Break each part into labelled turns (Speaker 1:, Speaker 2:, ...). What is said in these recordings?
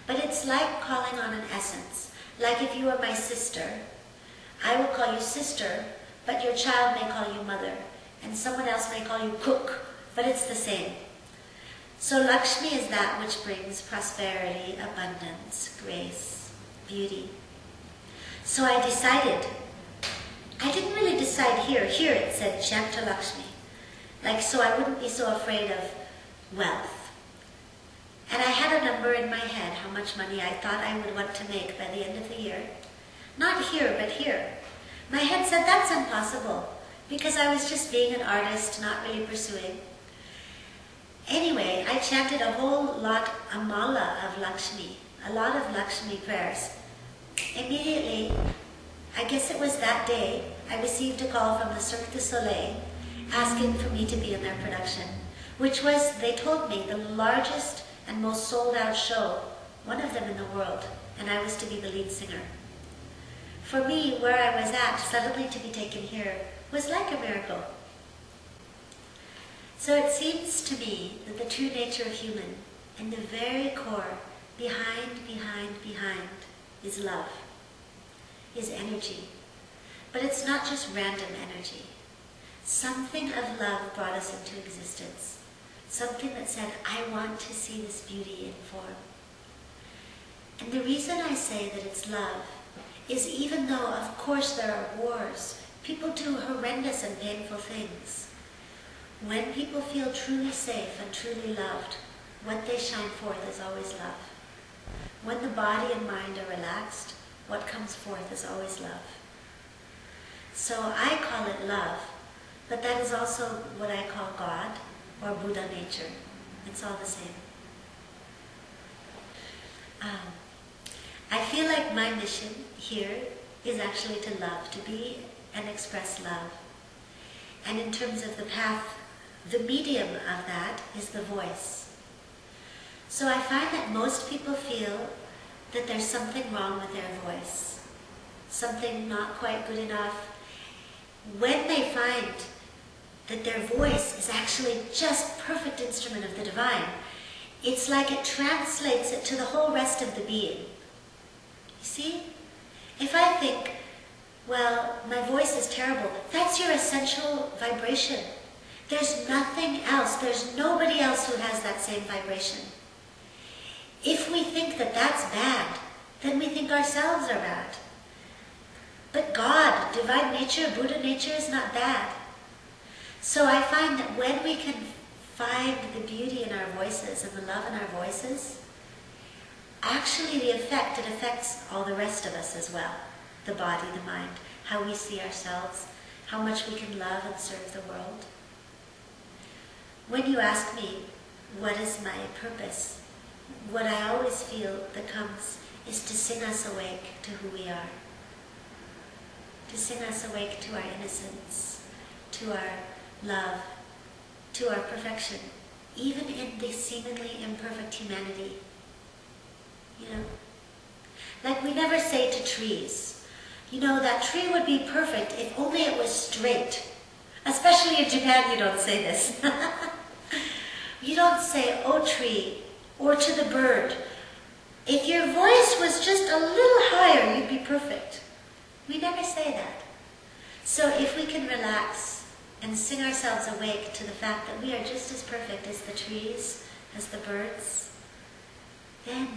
Speaker 1: But it's like calling on an essence. Like if you were my sister, I will call you sister, but your child may call you mother, and someone else may call you cook, but it's the same. So Lakshmi is that which brings prosperity, abundance, grace, beauty. So I decided, I didn't really decide here it said chant to Lakshmi, like so I wouldn't be so afraid of wealth. And I had a number in my head, how much money I thought I would want to make by the end of the year. Not here, but here. My head said that's impossible, because I was just being an artist, not really pursuing. Anyway, I chanted a whole lot, a mala of Lakshmi, a lot of Lakshmi prayers. Immediately, I guess it was that day, I received a call from the Cirque du Soleil asking for me to be in their production, which was, they told me, the largest and most sold-out show, one of them in the world, and I was to be the lead singer. For me, where I was at, suddenly to be taken here, was like a miracle. So it seems to me that the true nature of human, in the very core, behind, is love, is energy. But it's not just random energy. Something of love brought us into existence. Something that said, I want to see this beauty in form. And the reason I say that it's love is even though, of course, there are wars, people do horrendous and painful things. When people feel truly safe and truly loved, what they shine forth is always love. When the body and mind are relaxed, what comes forth is always love. So I call it love, but that is also what I call God or Buddha nature. It's all the same. I feel like my mission here is actually to love, to be and express love. And in terms of the path, the medium of that is the voice. So I find that most people feel that there's something wrong with their voice, something not quite good enough. When they find that their voice is actually just perfect instrument of the divine, it's like it translates it to the whole rest of the being. You see? If I think, well, my voice is terrible, that's your essential vibration. There's nothing else, there's nobody else who has that same vibration. If we think that that's bad, then we think ourselves are bad. But God, divine nature, Buddha nature is not bad. So I find that when we can find the beauty in our voices and the love in our voices, actually it affects all the rest of us as well. The body, the mind, how we see ourselves, how much we can love and serve the world. When you ask me, what is my purpose? What I always feel that comes is to sing us awake to who we are. To sing us awake to our innocence, to our love, to our perfection, even in the seemingly imperfect humanity. You know, like we never say to trees, you know, that tree would be perfect if only it was straight. Especially in Japan, you don't say this. You don't say, oh tree, or to the bird, if your voice was just a little higher, you'd be perfect. We never say that. So if we can relax and sing ourselves awake to the fact that we are just as perfect as the trees, as the birds, then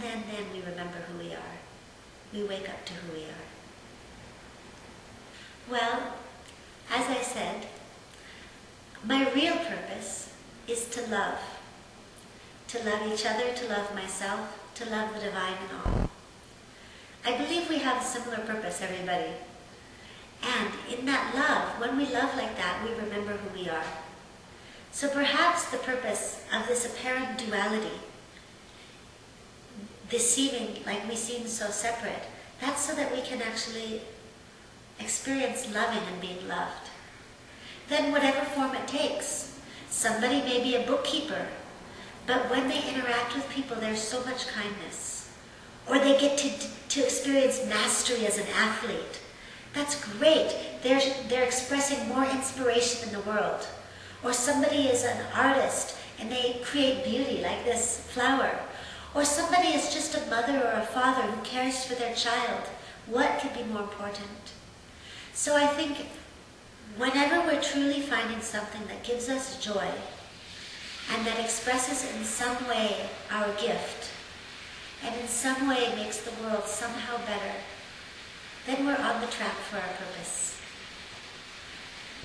Speaker 1: we remember who we are. We wake up to who we are. Well, as I said, my real purpose is to love. To love each other, to love myself, to love the divine in all. I believe we have a similar purpose, everybody. And in that love, when we love like that, we remember who we are. So perhaps the purpose of this apparent duality, this seeming like we seem so separate, that's so that we can actually experience loving and being loved. Then whatever form it takes, somebody may be a bookkeeper, but when they interact with people, there's so much kindness. Or they get to experience mastery as an athlete. That's great. They're expressing more inspiration in the world. Or somebody is an artist and they create beauty like this flower. Or somebody is just a mother or a father who cares for their child. What could be more important? So I think whenever we're truly finding something that gives us joy and that expresses in some way our gift and in some way makes the world somehow better, then we're on the track for our purpose.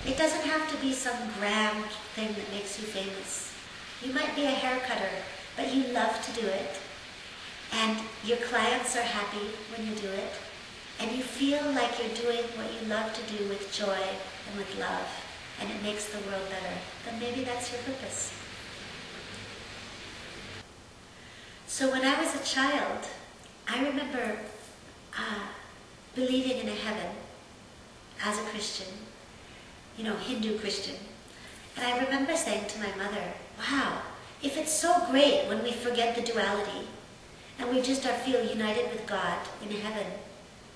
Speaker 1: It doesn't have to be some grand thing that makes you famous. You might be a hair cutter, but you love to do it, and your clients are happy when you do it, and you feel like you're doing what you love to do with joy and with love, and it makes the world better, then maybe that's your purpose. So when I was a child, I remember believing in a heaven as a Christian, Hindu Christian. And I remember saying to my mother, wow, if it's so great when we forget the duality and we just feel united with God in heaven,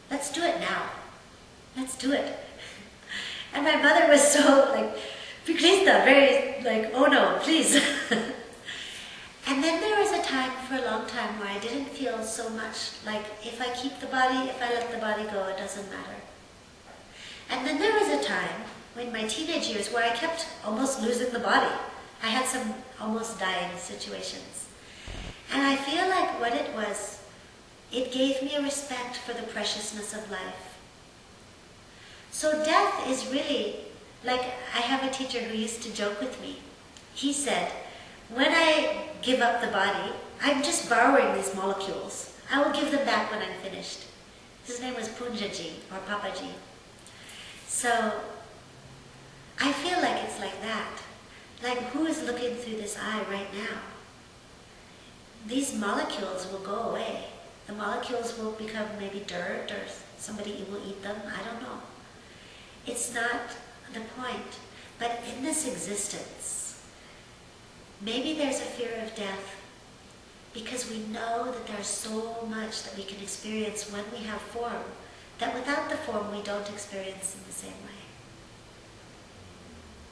Speaker 1: let's do it now. Let's do it. And my mother was so Krishna, very oh no, please. And then there was a time for a long time where I didn't feel so much like if I keep the body, if I let the body go, it doesn't matter. And then there was a time in my teenage years where I kept almost losing the body. I had some almost dying situations. And I feel like what it was, it gave me a respect for the preciousness of life. So death is really, I have a teacher who used to joke with me. He said, when I give up the body, I'm just borrowing these molecules. I will give them back when I'm finished. His name was Punjaji or Papaji. So I feel like it's like that. Like who is looking through this eye right now? These molecules will go away. The molecules will become maybe dirt or somebody will eat them. I don't know. It's not the point. But in this existence, maybe there's a fear of death because we know that there's so much that we can experience when we have form, that without the form we don't experience in the same way.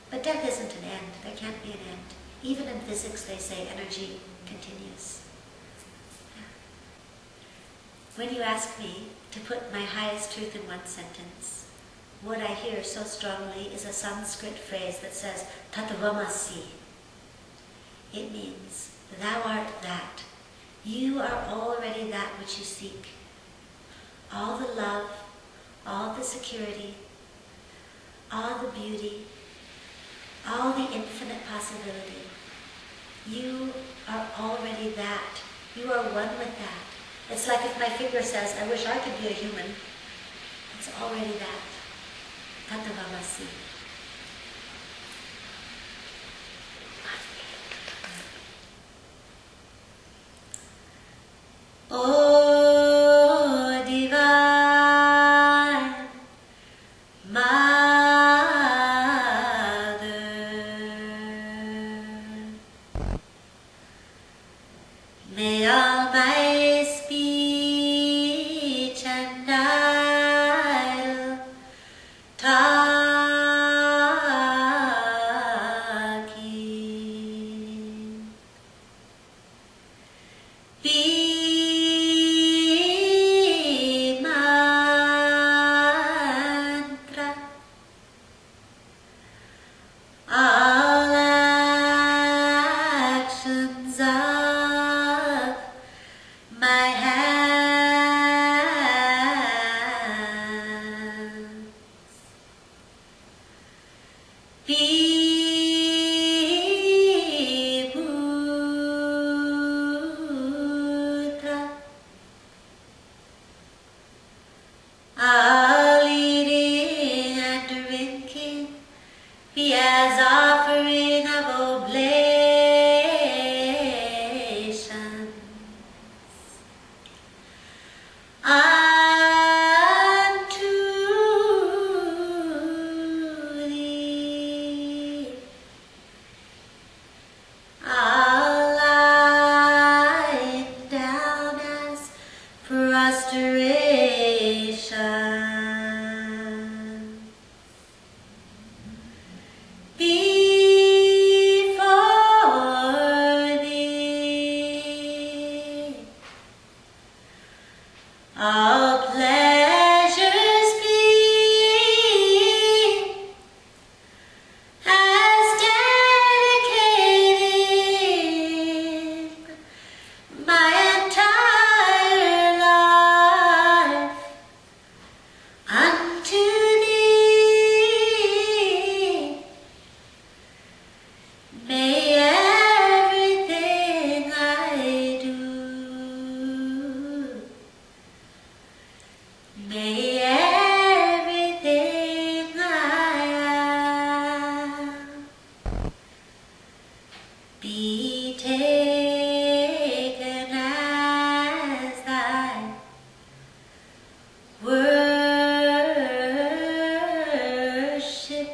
Speaker 1: But death isn't an end. There can't be an end. Even in physics they say energy continues. When you ask me to put my highest truth in one sentence, what I hear so strongly is a Sanskrit phrase that says, Tatvamasi. It means, thou art that. You are already that which you seek. All the love, all the security, all the beauty, all the infinite possibility. You are already that. You are one with that. It's like if my finger says, I wish I could be a human. It's already that. Tatvamasi. Oh, divine Mother, may all my speech and dial talking be mantra. All actions of my hands be mudra. All eating and drinking be as offering of oblations unto thee. All lying down as prostration before thee. all pleasures be as dedicating my entire life unto thee. May everything I do, may everything I am be